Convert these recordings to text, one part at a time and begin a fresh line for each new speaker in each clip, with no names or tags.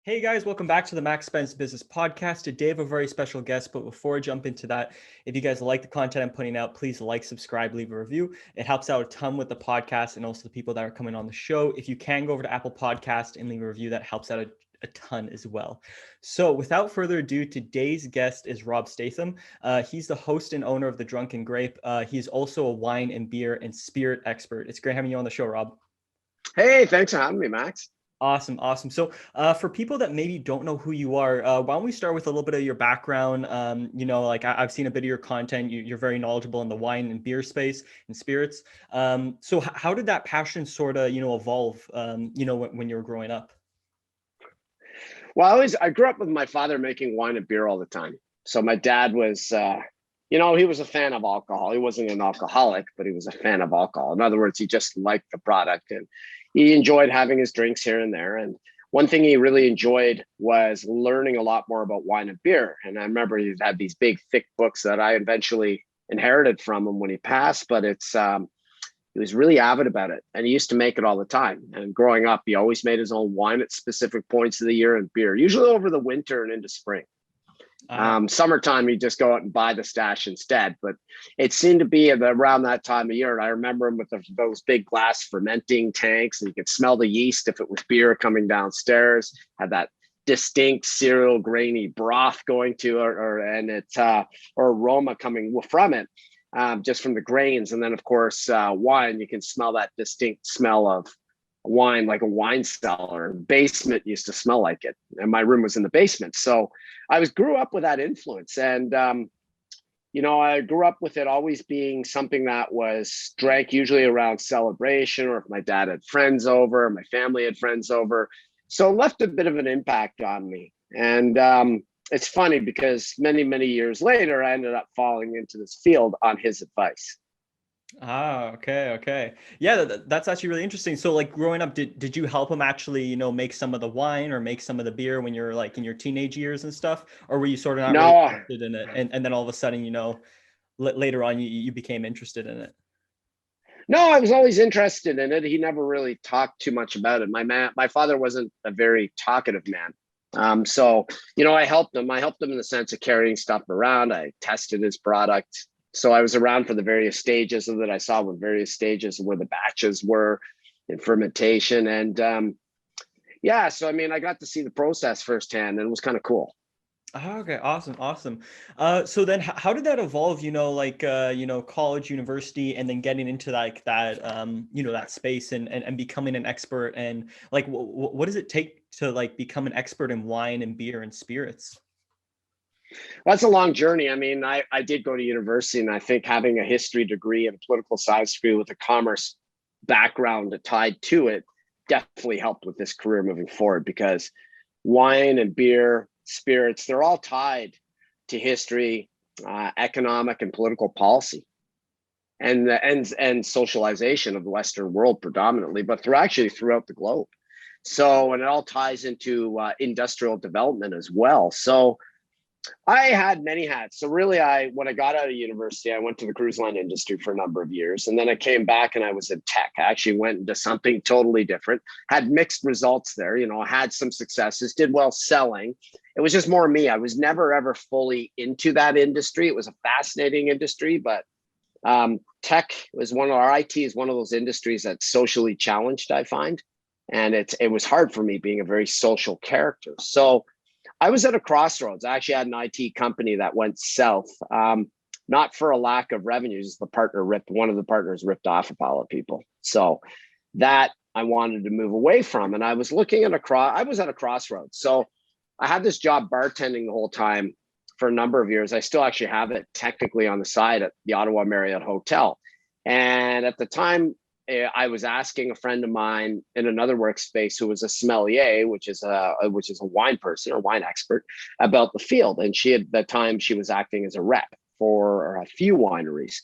Hey guys, welcome back to the Max Spence Business Podcast. Today I have a very special guest, but before I jump into that, if you guys like the content I'm putting out, please like, subscribe, leave a review. It helps out a ton with the podcast and also the people that are coming on the show. If you can go over to Apple Podcast and leave a review, that helps out a ton as well. So without further ado, today's guest is Rob Statham. He's the host and owner of The Drunken Grape. He's also a wine and beer and spirit expert. It's great having you on the show, Rob.
Hey, thanks for having me, Max.
Awesome. So for people that maybe don't know who you are, why don't we start with a little bit of your background? I've seen a bit of your content. You're very knowledgeable in the wine and beer space and spirits. So how did that passion sort of, evolve, when you were growing up?
Well, I grew up with my father making wine and beer all the time. So my dad was, he was a fan of alcohol. He wasn't an alcoholic, but he was a fan of alcohol. In other words, he just liked the product and he enjoyed having his drinks here and there. And one thing he really enjoyed was learning a lot more about wine and beer. And I remember he had these big, thick books that I eventually inherited from him when he passed, but he was really avid about it and he used to make it all the time. And growing up, he always made his own wine at specific points of the year and beer, usually over the winter and into spring. Summertime, you just go out and buy the stash instead. But it seemed to be around that time of year. And I remember him with those big glass fermenting tanks, and you could smell the yeast if it was beer coming downstairs. Had that distinct cereal grainy broth going to or aroma coming from it, just from the grains. And then of course wine, you can smell that distinct smell of wine, like a wine cellar. Basement used to smell like it, and my room was in the basement. So I grew up with that influence, and I grew up with it always being something that was drank usually around celebration, or if my dad had friends over, my family had friends over. So it left a bit of an impact on me. And it's funny because many years later, I ended up falling into this field on his advice.
Okay. Yeah, that's actually really interesting. So like growing up, did you help him actually, make some of the wine or make some of the beer when you're like in your teenage years and stuff? Or were you sort of not really
No,
interested in it? And then all of a sudden, later on you became interested in it.
no, I was always interested in it. He never really talked too much about it. My father wasn't a very talkative man. So, I helped him. I helped him in the sense of carrying stuff around. I tested his product. So I was around for the various stages of it. I saw what various stages where the batches were in fermentation. And so I got to see the process firsthand, and it was kind of cool.
Okay, awesome. So then how did that evolve, college, university, and then getting into like that, that space and becoming an expert, and like, what does it take to like become an expert in wine and beer and spirits?
Well, that's a long journey. I did go to university, and I think having a history degree and political science degree with a commerce background tied to it definitely helped with this career moving forward, because wine and beer, spirits, they're all tied to history, economic and political policy, and socialization of the Western world predominantly, but throughout the globe. So, and it all ties into industrial development as well. So I had many hats. So really, when I got out of university, I went to the cruise line industry for a number of years. And then I came back and I was in tech. I actually went into something totally different, had mixed results there, had some successes, did well selling. It was just more me. I was never, ever fully into that industry. It was a fascinating industry, but tech was IT is one of those industries that's socially challenged, I find. And it was hard for me being a very social character. So I was at a crossroads. I actually had an IT company that went south, not for a lack of revenues. One of the partners ripped off a pile of people. So that I wanted to move away from. And I was I was at a crossroads. So I had this job bartending the whole time for a number of years. I still actually have it technically on the side at the Ottawa Marriott Hotel. And at the time, I was asking a friend of mine in another workspace who was a sommelier, which is a wine person or wine expert, about the field. And she was acting as a rep for a few wineries.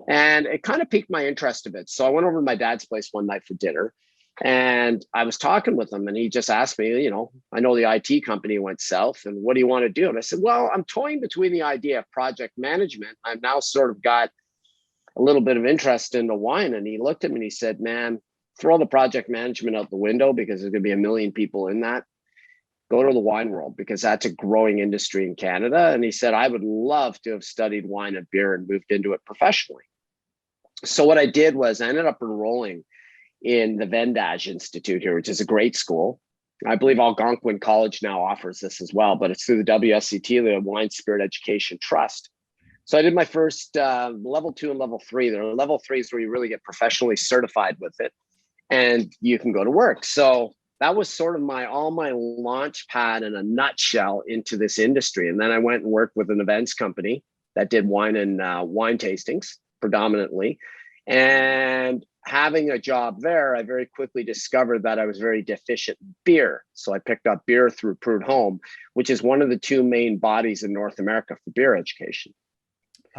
And it kind of piqued my interest a bit. So I went over to my dad's place one night for dinner, and I was talking with him, and he just asked me, I know the IT company went south, and what do you want to do? And I said, well, I'm toying between the idea of project management. I've now sort of got a little bit of interest in the wine. And he looked at me and he said, man, throw the project management out the window, because there's going to be a million people in that. go to the wine world because that's a growing industry in Canada. And he said, I would love to have studied wine and beer and moved into it professionally. So what I did was I ended up enrolling in the Vendage Institute here, which is a great school. I believe Algonquin College now offers this as well, but it's through the WSET, the Wine Spirit Education Trust. So I did my first level 2 and level 3. There are level 3s where you really get professionally certified with it and you can go to work. So that was sort of my launch pad in a nutshell into this industry. And then I went and worked with an events company that did wine and wine tastings predominantly. And having a job there, I very quickly discovered that I was very deficient in beer. So I picked up beer through Prud'Homme, which is one of the 2 main bodies in North America for beer education.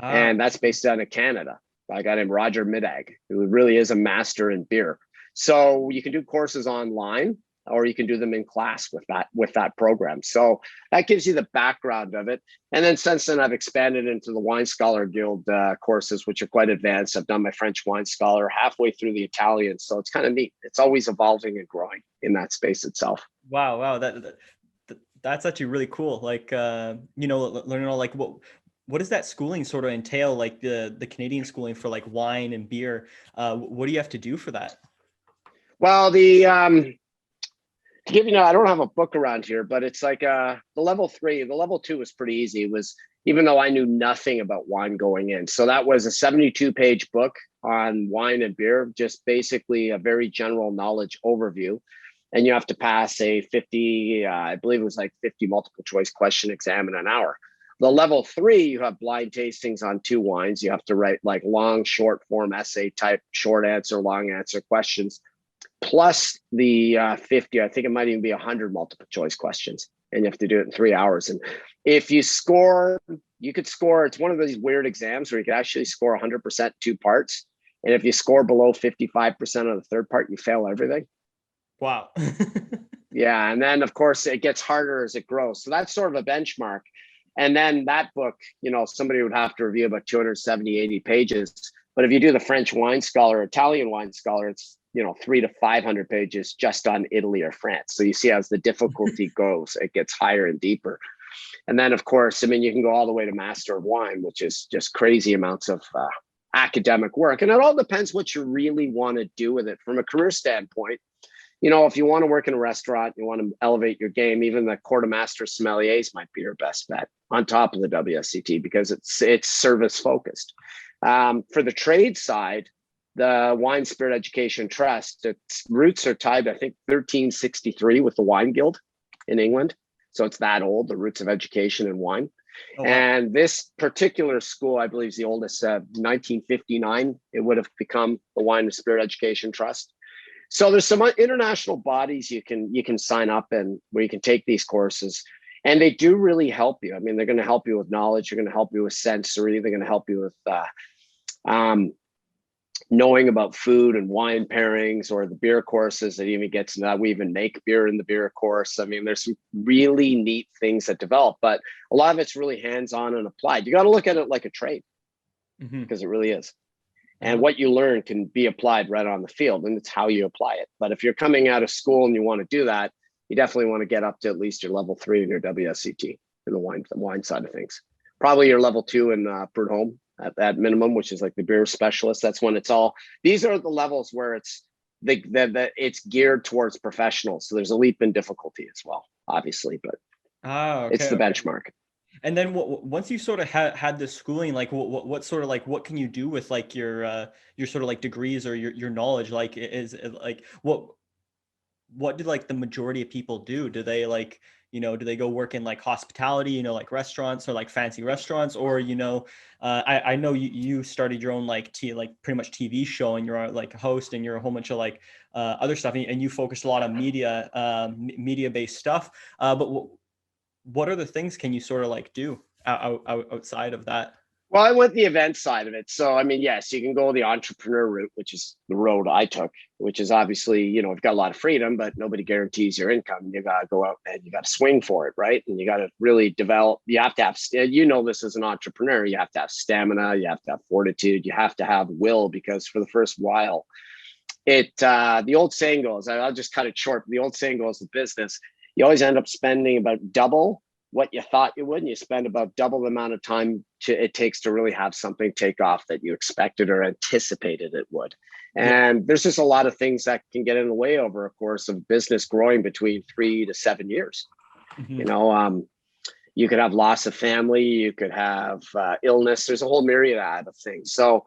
And that's based out of Canada by a guy named Roger Middag, who really is a master in beer. So you can do courses online or you can do them in class with that program. So that gives you the background of it. And then since then, I've expanded into the Wine Scholar Guild courses, which are quite advanced. I've done my French Wine Scholar, halfway through the Italian. So it's kind of neat. It's always evolving and growing in that space itself.
Wow. That's actually really cool. Like, learning all like what does that schooling sort of entail? Like the Canadian schooling for like wine and beer. What do you have to do for that?
Well, I don't have a book around here, but it's like the level 3, the level 2 was pretty easy. It was, even though I knew nothing about wine going in. So that was a 72-page book on wine and beer, just basically a very general knowledge overview. And you have to pass a 50, I believe it was like 50 multiple choice question exam in an hour. The level 3, you have blind tastings on 2 wines. You have to write like long, short form essay type, short answer, long answer questions. Plus the 50, I think it might even be 100 multiple choice questions. And you have to do it in 3 hours. And if you score, you could score, it's one of these weird exams where you could actually score 100% 2 parts. And if you score below 55% on the 3rd part, you fail everything.
Wow.
Yeah. And then, of course, it gets harder as it grows. So that's sort of a benchmark. And then that book, somebody would have to review about 270, 80 pages. But if you do the French Wine Scholar, Italian Wine Scholar, it's 300 to 500 pages just on Italy or France. So you see as the difficulty goes, it gets higher and deeper. And then, of course, you can go all the way to Master of Wine, which is just crazy amounts of academic work. And it all depends what you really want to do with it from a career standpoint. If you want to work in a restaurant, you want to elevate your game, even the Court of Master Sommeliers might be your best bet on top of the WSET because it's service focused. For the trade side, the Wine Spirit Education Trust, its roots are tied, I think, 1363 with the Wine Guild in England. So it's that old, the roots of education in wine. Oh, wow. And this particular school, I believe, is the oldest. 1959, it would have become the Wine and Spirit Education Trust. So there's some international bodies you can sign up and where you can take these courses. And they do really help you. They're going to help you with knowledge. They're going to help you with sensory. They're going to help you with knowing about food and wine pairings, or the beer courses that even gets into that. We even make beer in the beer course. There's some really neat things that develop, but a lot of it's really hands-on and applied. You got to look at it like a trade because it really is. And what you learn can be applied right on the field, and it's how you apply it. But if you're coming out of school and you want to do that, you definitely want to get up to at least your level 3 in your WSET in the wine side of things. Probably your level 2 in Prud'Homme at that minimum, which is like the beer specialist. That's when it's all, these are the levels where it's it's geared towards professionals. So there's a leap in difficulty as well, obviously, but it's the benchmark.
And then once you sort of had this schooling, like what sort of like, what can you do with like your sort of like degrees or your knowledge? Like, is like, what did like the majority of people do? Do they like, do they go work in like hospitality, like restaurants or like fancy restaurants, or, I know you started your own like pretty much TV show, and you're like a host and you're a whole bunch of like other stuff, and you focused a lot on media based stuff. But what other things can you sort of like do outside of that?
Well, I went the event side of it. So, yes, you can go the entrepreneur route, which is the road I took, which is obviously, you've got a lot of freedom, but nobody guarantees your income. You got to go out and you got to swing for it, right? And you got to really develop. You have to have, this as an entrepreneur, you have to have stamina, you have to have fortitude, you have to have will, because for the first while, the old saying goes, I'll just cut it short. The old saying goes, the business, you always end up spending about double what you thought you would, and you spend about double the amount of time it takes to really have something take off that you expected or anticipated it would. And there's just a lot of things that can get in the way over a course of business growing between 3 to 7 years. You could have loss of family, you could have illness. There's a whole myriad of things. So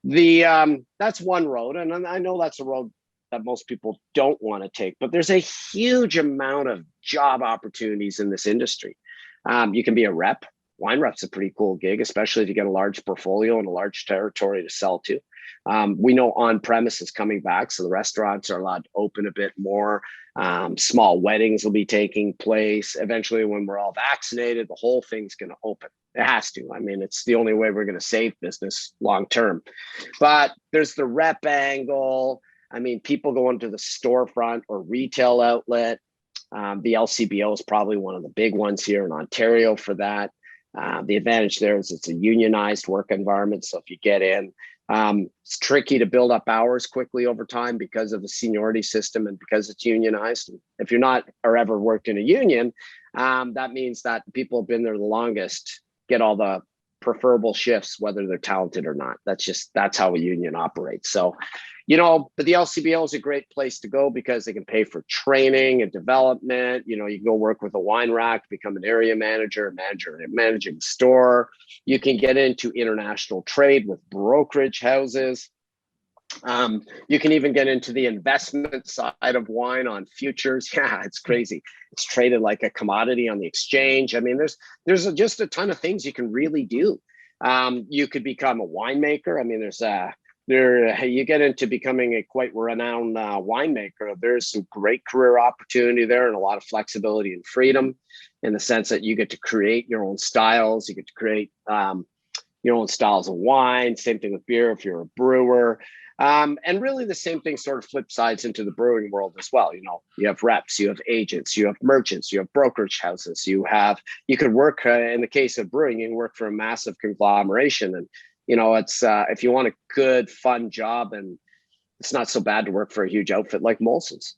that's one road, and I know that's a road that most people don't want to take, but there's a huge amount of job opportunities in this industry. You can be a rep. Wine rep's a pretty cool gig, especially if you get a large portfolio and a large territory to sell to. We know on-premise is coming back, so the restaurants are allowed to open a bit more. Small weddings will be taking place. Eventually, when we're all vaccinated, the whole thing's going to open. It has to. I mean, it's the only way we're going to save business long term. But there's the rep angle. I mean, people go into the storefront or retail outlet. The LCBO is probably one of the big ones here in Ontario for that. The advantage there is it's a unionized work environment. So if you get in, it's tricky to build up hours quickly over time because of the seniority system and because it's unionized. And if you're not or ever worked in a union, that means that the people who have been there the longest get all the preferable shifts, whether they're talented or not. That's how a union operates. So, but the LCBO is a great place to go because they can pay for training and development. You can go work with a wine rack, become an area manager, managing store. You can get into international trade with brokerage houses. You can even get into the investment side of wine on futures. Yeah, it's crazy. It's traded like a commodity on the exchange. I mean, there's just a ton of things you can really do. You could become a winemaker. I mean, you get into becoming a quite renowned winemaker. There's some great career opportunity there and a lot of flexibility and freedom in the sense that you get to create your own styles. You get to create your own styles of wine. Same thing with beer if you're a brewer. And really the same thing sort of flip sides into the brewing world as well. You have reps, you have agents, you have merchants, you have brokerage houses, you could work in the case of brewing, you can work for a massive conglomeration. And, it's if you want a good, fun job, and it's not so bad to work for a huge outfit like Molson's,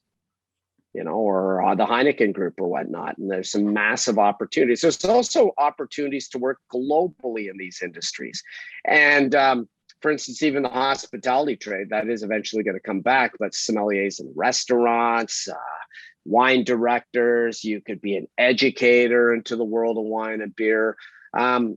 or the Heineken Group or whatnot. And there's some massive opportunities. There's also opportunities to work globally in these industries. And, for instance, even the hospitality trade, that is eventually going to come back, but sommeliers in restaurants, wine directors, you could be an educator into the world of wine and beer.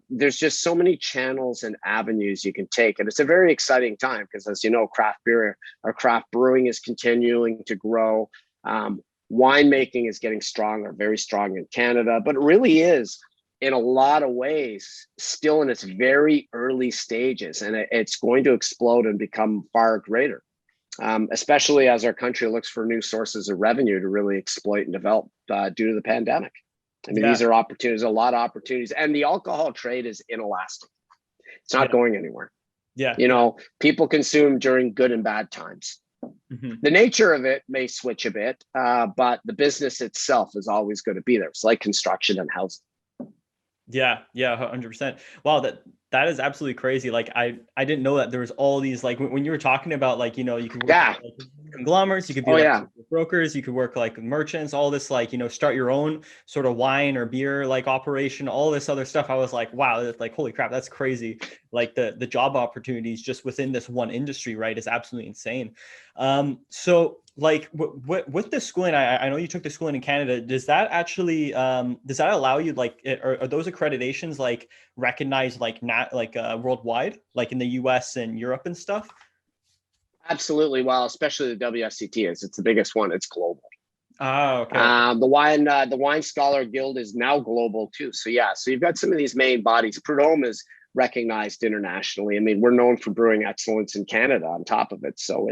There's just so many channels and avenues you can take. And it's a very exciting time because, as you know, craft beer or craft brewing is continuing to grow. Winemaking is getting stronger, very strong in Canada, but it really is, in a lot of ways, still in its very early stages, and it's going to explode and become far greater, especially as our country looks for new sources of revenue to really exploit and develop due to the pandemic. I mean, These are opportunities, a lot of opportunities, and the alcohol trade is inelastic. It's not going anywhere. People consume during good and bad times. Mm-hmm. The nature of it may switch a bit, but the business itself is always going to be there. It's like construction and housing.
Yeah, 100%. Wow, that is absolutely crazy. Like I didn't know that there was all these, like when you were talking about, like, you could work with, conglomerates, you could be brokers, you could work like merchants, all this, like, start your own sort of wine or beer like operation, all this other stuff. I was like, wow, that's like, holy crap, that's crazy. Like the job opportunities just within this one industry, right, is absolutely insane. So like with the schooling, I know you took the schooling in Canada. Does that actually does that allow you, like, are those accreditations like recognized like worldwide, like in the US and Europe and stuff?
Absolutely. Well, especially the WSET it's the biggest one. It's global.
Oh, okay.
The Wine Scholar Guild is now global too. So you've got some of these main bodies. Prud'homme is recognized internationally. I mean, we're known for brewing excellence in Canada on top of it. So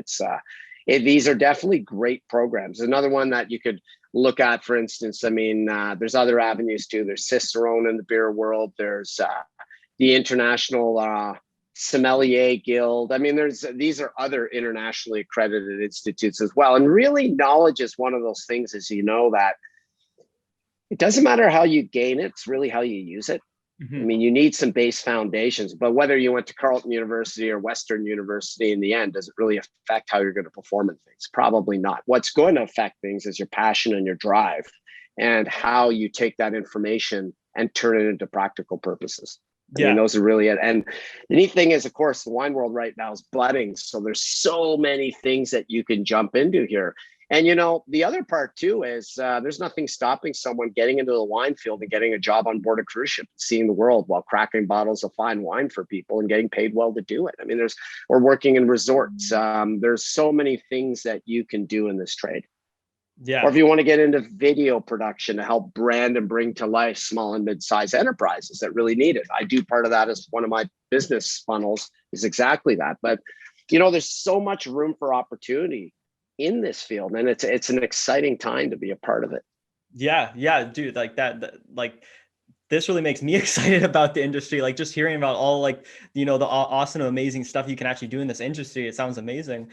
these are definitely great programs. Another one that you could look at, for instance, I mean, there's other avenues too. There's Cicerone in the beer world. There's the International Sommelier Guild. I mean, these are other internationally accredited institutes as well. And really, knowledge is one of those things, as you know, that it doesn't matter how you gain it, it's really how you use it. Mm-hmm. I mean, you need some base foundations, but whether you went to Carleton University or Western University, in the end, does it really affect how you're going to perform in things? Probably not. What's going to affect things is your passion and your drive and how you take that information and turn it into practical purposes. I mean,
Yeah.
those are really it. And the neat thing is, of course, the wine world right now is budding. So there's so many things that you can jump into here. And, the other part too is there's nothing stopping someone getting into the wine field and getting a job on board a cruise ship, seeing the world while cracking bottles of fine wine for people and getting paid well to do it. I mean, or working in resorts. There's so many things that you can do in this trade.
Yeah.
Or if you want to get into video production to help brand and bring to life small and mid-sized enterprises that really need it. I do part of that as one of my business funnels is exactly that. But, there's so much room for opportunity in this field, and it's an exciting time to be a part of it.
Yeah, dude, like that like this really makes me excited about the industry. Like just hearing about all the awesome, amazing stuff you can actually do in this industry. It sounds amazing.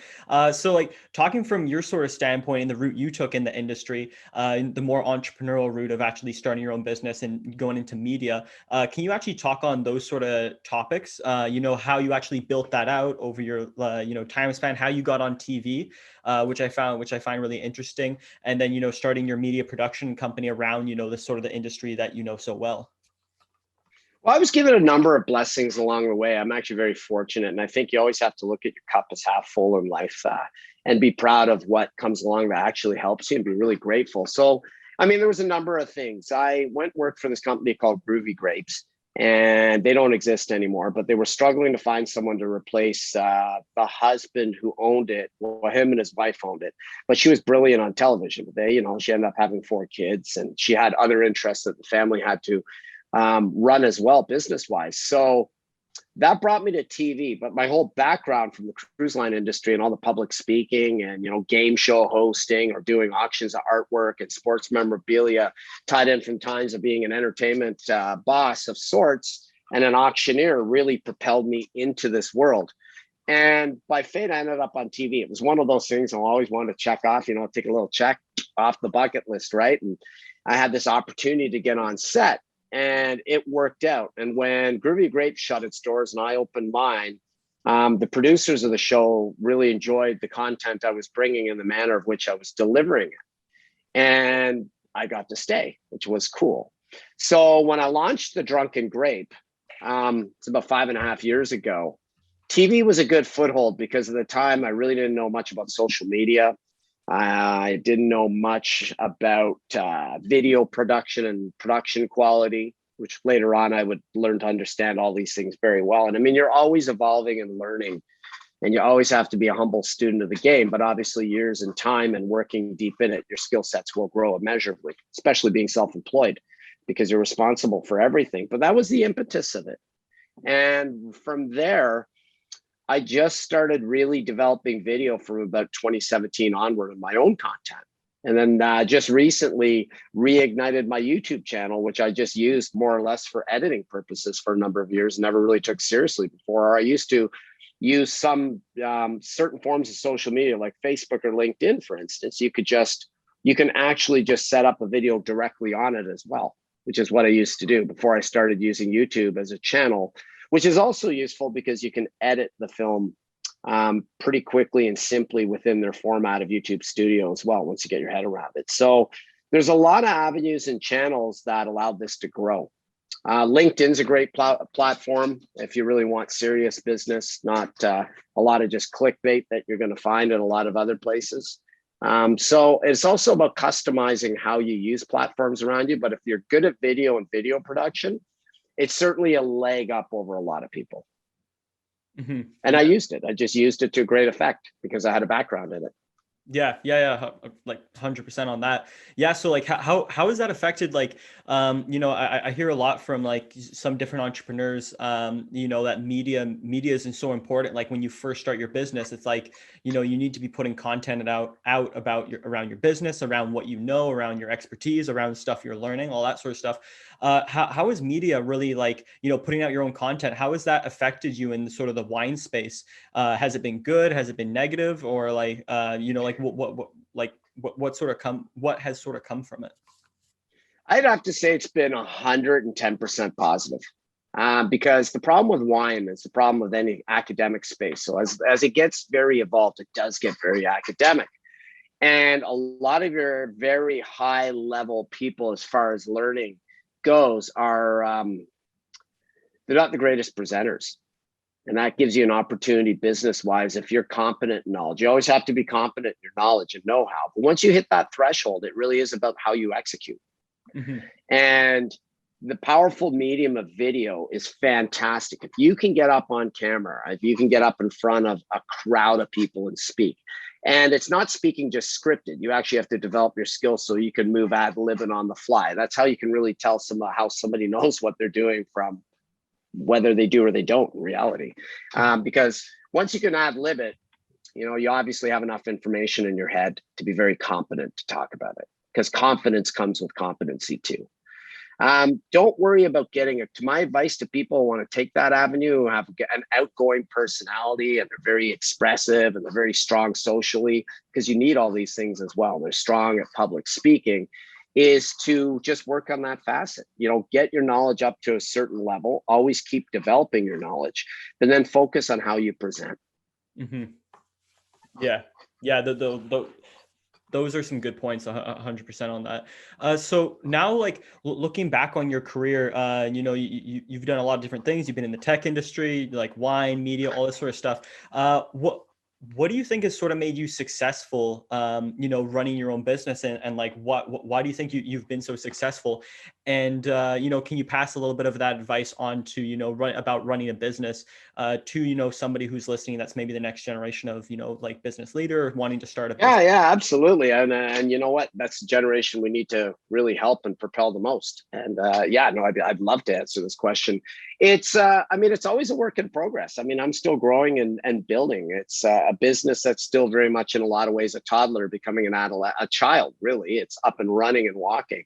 So like talking from your sort of standpoint and the route you took in the industry, the more entrepreneurial route of actually starting your own business and going into media, can you actually talk on those sort of topics? How you actually built that out over your, time span, how you got on TV, which I find really interesting. And then, starting your media production company around, this sort of the industry that you know so well.
Well, I was given a number of blessings along the way. I'm actually very fortunate. And I think you always have to look at your cup as half full in life and be proud of what comes along that actually helps you and be really grateful. So, I mean, there was a number of things. I went work for this company called Groovy Grapes, and they don't exist anymore, but they were struggling to find someone to replace the husband who owned it. Well, him and his wife owned it, but she was brilliant on television. She ended up having 4 kids, and she had other interests that the family had to run as well business wise. So that brought me to TV, but my whole background from the cruise line industry and all the public speaking and, game show hosting or doing auctions of artwork and sports memorabilia tied in from times of being an entertainment boss of sorts and an auctioneer really propelled me into this world. And by fate, I ended up on TV. It was one of those things I always wanted to check off, take a little check off the bucket list, right? And I had this opportunity to get on set. And it worked out. And when Groovy Grape shut its doors and I opened mine, the producers of the show really enjoyed the content I was bringing and the manner of which I was delivering it. And I got to stay, which was cool. So when I launched The Drunken Grape, it's about 5.5 years ago, TV was a good foothold because at the time I really didn't know much about social media. I didn't know much about video production and production quality, which later on I would learn to understand all these things very well. And I mean, you're always evolving and learning, and you always have to be a humble student of the game. But obviously, years and time and working deep in it, your skill sets will grow immeasurably, especially being self-employed because you're responsible for everything. But that was the impetus of it. And from there, I just started really developing video from about 2017 onward of my own content. And then just recently reignited my YouTube channel, which I just used more or less for editing purposes for a number of years, never really took seriously before. I used to use some certain forms of social media like Facebook or LinkedIn, for instance. You can actually just set up a video directly on it as well, which is what I used to do before I started using YouTube as a channel, which is also useful because you can edit the film pretty quickly and simply within their format of YouTube Studio as well, once you get your head around it. So there's a lot of avenues and channels that allowed this to grow. LinkedIn's a great platform if you really want serious business, not a lot of just clickbait that you're going to find in a lot of other places. So it's also about customizing how you use platforms around you. But if you're good at video and video production, it's certainly a leg up over a lot of people. Mm-hmm. And I used it. I just used it to great effect because I had a background in it.
Yeah. Like 100% on that. Yeah. So like, how has that affected? Like, I hear a lot from like some different entrepreneurs, that media isn't so important. Like when you first start your business, it's like, you need to be putting content out about around your business, around what, around your expertise, around stuff you're learning, all that sort of stuff. How is media really like, putting out your own content? How has that affected you in sort of the wine space? Has it been good? Has it been negative? Or like, what has sort of come from it?
I'd have to say it's been 110% positive. Because the problem with wine is the problem with any academic space. So as it gets very evolved, it does get very academic. And a lot of your very high level people, as far as learning goes, are they're not the greatest presenters. And that gives you an opportunity business wise. If you're competent in knowledge, you always have to be competent in your knowledge and know-how. But once you hit that threshold, it really is about how you execute. Mm-hmm. And the powerful medium of video is fantastic. If you can get up on camera, if you can get up in front of a crowd of people and speak, and it's not speaking just scripted, you actually have to develop your skills so you can move ad-libbing on the fly. That's how you can really tell how somebody knows what they're doing from whether they do or they don't in reality. Because once you can ad-lib it, you obviously have enough information in your head to be very competent to talk about it, because confidence comes with competency too. Don't worry about getting it. My advice to people who want to take that avenue, who have an outgoing personality and they're very expressive and they're very strong socially, because you need all these things as well. They're strong at public speaking, is to just work on that facet. Get your knowledge up to a certain level, always keep developing your knowledge, and then focus on how you present.
Mm-hmm. Yeah. Those are some good points, 100% on that. So now, like looking back on your career, you've done a lot of different things. You've been in the tech industry, like wine, media, all this sort of stuff. What do you think has sort of made you successful, running your own business, and like why do you think you've been so successful? And, can you pass a little bit of that advice on to, about running a business to, somebody who's listening that's maybe the next generation of, like business leader or wanting to start a business?
Yeah, absolutely. And you know what? That's the generation we need to really help and propel the most. And I'd love to answer this question. It's, it's always a work in progress. I'm still growing and building. It's a business that's still very much in a lot of ways a toddler becoming a child, really. It's up and running and walking,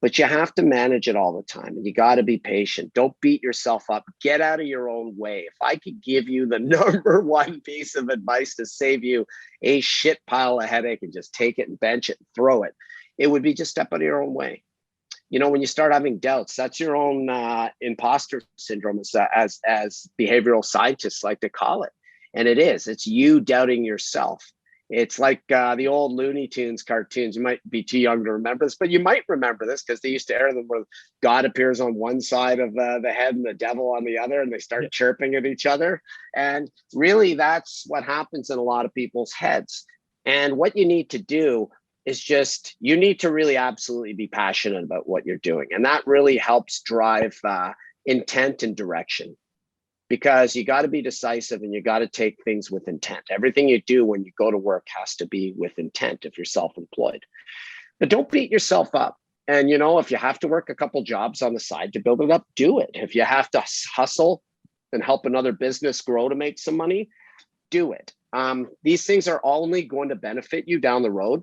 but you have to manage it all the time, and you got to be patient. Don't beat yourself up. Get out of your own way. If I could give you the number one piece of advice to save you a shit pile of headache and just take it and bench it and throw it, it would be just step out of your own way. When you start having doubts, that's your own imposter syndrome, as behavioral scientists like to call it. And it's you doubting yourself. It's like the old Looney Tunes cartoons. You might be too young to remember this, but you might remember this because they used to air them where God appears on one side of the head and the devil on the other, and they start chirping at each other. And really, that's what happens in a lot of people's heads. And what you need to do is you need to really absolutely be passionate about what you're doing. And that really helps drive intent and direction, because you got to be decisive and you got to take things with intent. Everything you do when you go to work has to be with intent if you're self-employed. But don't beat yourself up. And, if you have to work a couple jobs on the side to build it up, do it. If you have to hustle and help another business grow to make some money, do it. These things are only going to benefit you down the road,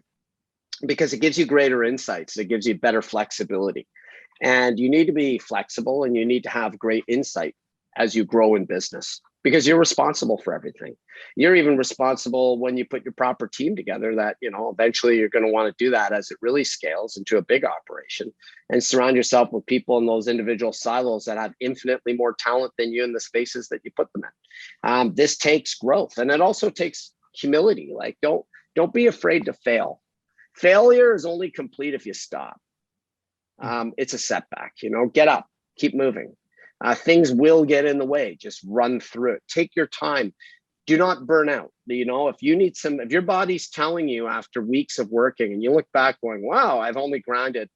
because it gives you greater insights. It gives you better flexibility. And you need to be flexible, and you need to have great insight as you grow in business, because you're responsible for everything. You're even responsible when you put your proper team together, that, eventually you're going to want to do that as it really scales into a big operation, and surround yourself with people in those individual silos that have infinitely more talent than you in the spaces that you put them in. This takes growth, and it also takes humility. Like, don't be afraid to fail. Failure is only complete if you stop. It's a setback, get up, keep moving. Things will get in the way. Just run through it. Take your time. Do not burn out. If your body's telling you after weeks of working and you look back going, wow, I've only grinded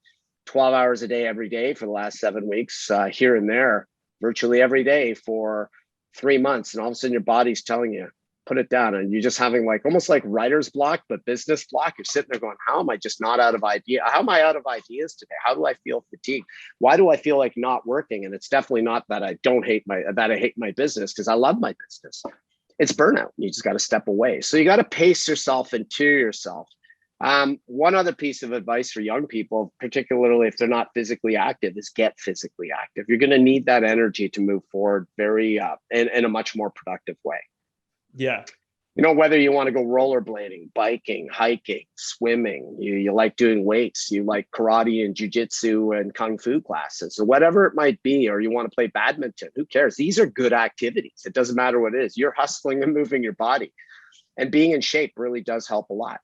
12 hours a day every day for the last 7 weeks, here and there, virtually every day for 3 months. And all of a sudden your body's telling you, put it down, and you're just having almost like writer's block, but business block. You're sitting there going, how am I just not out of idea? How am I out of ideas today? How do I feel fatigued? Why do I feel like not working? And it's definitely not that I hate my business, because I love my business. It's burnout. You just got to step away. So you got to pace yourself and tune yourself. One other piece of advice for young people, particularly if they're not physically active, is get physically active. You're going to need that energy to move forward in a much more productive way.
Yeah.
Whether you want to go rollerblading, biking, hiking, swimming, you like doing weights, you like karate and jujitsu and kung fu classes, or whatever it might be, or you want to play badminton, who cares? These are good activities. It doesn't matter what it is. You're hustling and moving your body, and being in shape really does help a lot.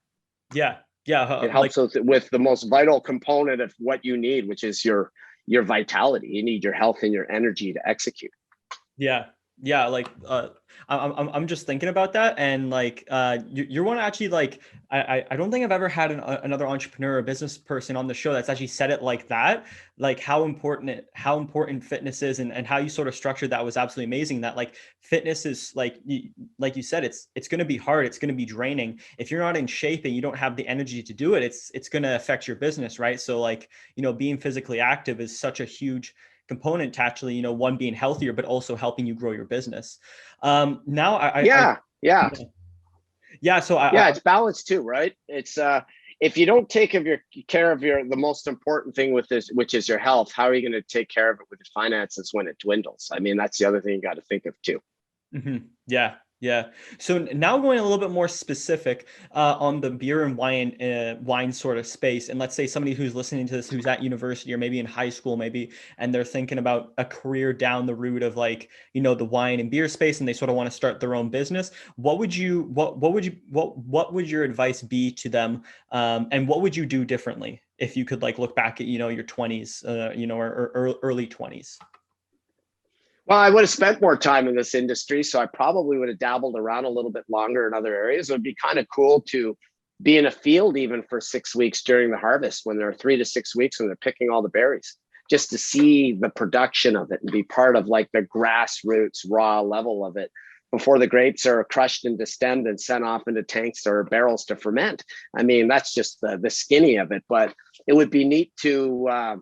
Yeah. Yeah.
It helps with the most vital component of what you need, which is your vitality. You need your health and your energy to execute.
Yeah. Yeah. Like, I'm just thinking about that. And like, you're one actually like, I don't think I've ever had another entrepreneur or business person on the show that's actually said it like that. Like how important fitness is, and how you sort of structured that was absolutely amazing. That like fitness is like you said, it's going to be hard. It's going to be draining. If you're not in shape and you don't have the energy to do it, it's going to affect your business. Right. So like, being physically active is such a huge component to actually, one, being healthier, but also helping you grow your business. Now
Yeah, yeah,
yeah. So
yeah. It's balance too, right? It's if you don't take care of the most important thing with this, which is your health, how are you going to take care of it with your finances when it dwindles? I mean, that's the other thing you got to think of too.
Yeah. Yeah. So now going a little bit more specific on the beer and wine sort of space. And let's say somebody who's listening to this, who's at university or maybe in high school, maybe, and they're thinking about a career down the route of like, the wine and beer space, and they sort of want to start their own business. What would your advice be to them? And what would you do differently if you could like look back at, your 20s, or early 20s?
Well, I would have spent more time in this industry, so I probably would have dabbled around a little bit longer in other areas. It would be kind of cool to be in a field even for 6 weeks during the harvest, when there are 3 to 6 weeks when they're picking all the berries, just to see the production of it and be part of like the grassroots raw level of it before the grapes are crushed and destemmed and sent off into tanks or barrels to ferment. I mean, that's just the skinny of it, but it would be neat to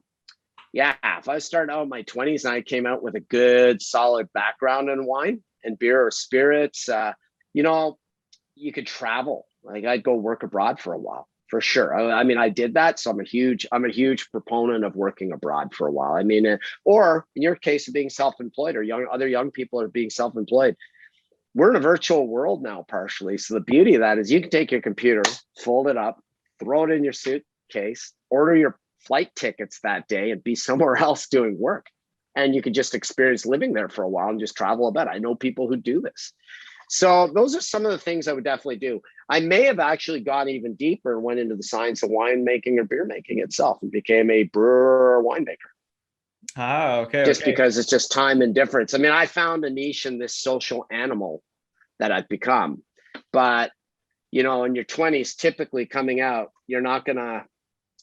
yeah, if I started out in my 20s and I came out with a good solid background in wine and beer or spirits, you know, you could travel. Like I'd go work abroad for a while for sure. I mean, I did that, so I'm a huge proponent of working abroad for a while. I mean, or in your case of being self-employed, or other young people are being self-employed. We're in a virtual world now, partially. So the beauty of that is you can take your computer, fold it up, throw it in your suitcase, order your flight tickets that day, and be somewhere else doing work. And you can just experience living there for a while and just travel a bit. I know people who do this. So those are some of the things I would definitely do. I may have actually gone even deeper and went into the science of winemaking or beer making itself and became a brewer or winemaker.
Okay.
Just because it's just time and difference. I mean, I found a niche in this social animal that I've become. But, in your 20s, typically coming out, you're not going to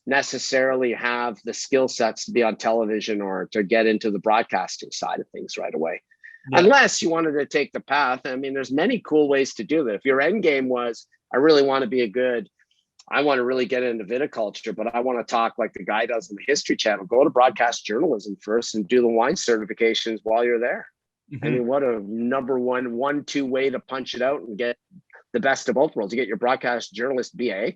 necessarily have the skill sets to be on television or to get into the broadcasting side of things right away. Yeah. Unless you wanted to take the path. I mean, there's many cool ways to do that. If your end game was, I really want to be I want to really get into viticulture, but I want to talk like the guy does in the History Channel, go to broadcast journalism first and do the wine certifications while you're there. Mm-hmm. I mean, what a number 1-2 way to punch it out and get the best of both worlds. You get your broadcast journalist BA,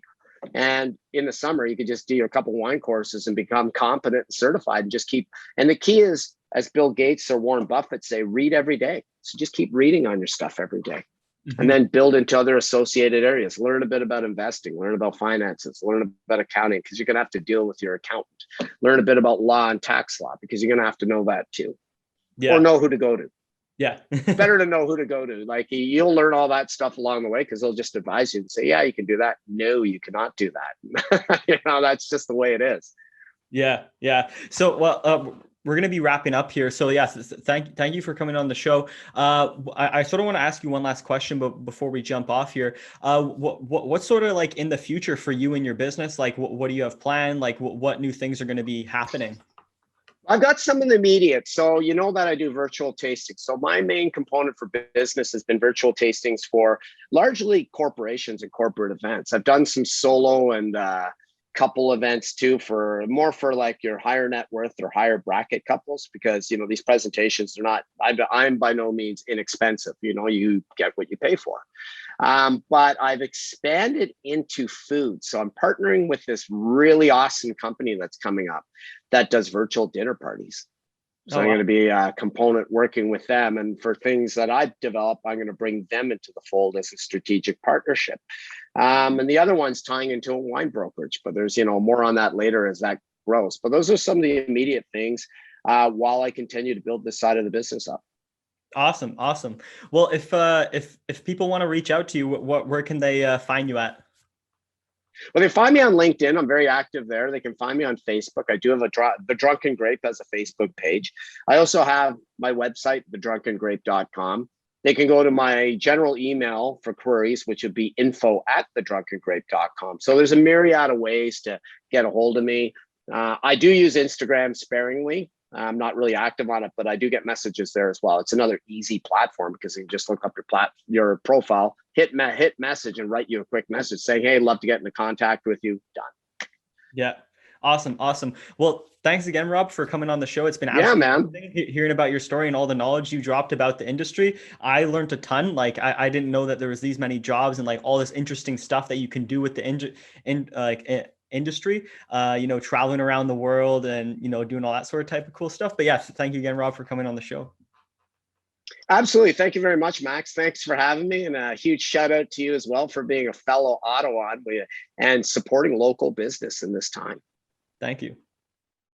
and in the summer, you could just do a couple wine courses and become competent and certified and just keep. And the key is, as Bill Gates or Warren Buffett say, read every day. So just keep reading on your stuff every day. Mm-hmm. And then build into other associated areas. Learn a bit about investing, learn about finances, learn about accounting, because you're going to have to deal with your accountant. Learn a bit about law and tax law, because you're going to have to know that too. Yeah. Or know who to go to.
Yeah.
Better to know who to go to. Like you'll learn all that stuff along the way, because they'll just advise you and say, yeah, you can do that. No, you cannot do that. That's just the way it is.
Yeah. Yeah. So, well, we're going to be wrapping up here. So yes, thank you for coming on the show. I sort of want to ask you one last question, but before we jump off here, what's sort of like in the future for you and your business? Like, what do you have planned? Like what new things are going to be happening?
I've got some in the immediate. So you know that I do virtual tastings. So my main component for business has been virtual tastings for largely corporations and corporate events. I've done some solo and couple events too, for like your higher net worth or higher bracket couples, because these presentations are not, I'm by no means inexpensive. You get what you pay for. But I've expanded into food. So I'm partnering with this really awesome company that's coming up that does virtual dinner parties. So I'm going to be a component working with them. And for things that I've developed, I'm going to bring them into the fold as a strategic partnership. And the other one's tying into a wine brokerage, but there's, more on that later as that grows. But those are some of the immediate things while I continue to build this side of the business up.
Awesome. Well, if people want to reach out to you, where can they find you at?
Well, they find me on LinkedIn. I'm very active there. They can find me on Facebook. I do have the Drunken Grape as a Facebook page. I also have my website, thedrunkengrape.com. They can go to my general email for queries, which would be info@thedrunkengrape.com. So there's a myriad of ways to get a hold of me. I do use Instagram sparingly. I'm not really active on it, but I do get messages there as well. It's another easy platform because you can just look up your profile, hit message, and write you a quick message saying, "Hey, I'd love to get into contact with you." Done.
Yeah. Awesome. Awesome. Well, thanks again, Rob, for coming on the show. It's been
absolutely
amazing hearing about your story and all the knowledge you dropped about the industry. I learned a ton. Like I didn't know that there was these many jobs and like all this interesting stuff that you can do with the industry, traveling around the world and, doing all that sort of type of cool stuff. But yes, thank you again, Rob, for coming on the show.
Absolutely. Thank you very much, Max. Thanks for having me. And a huge shout out to you as well for being a fellow Ottawan and supporting local business in this time.
Thank you.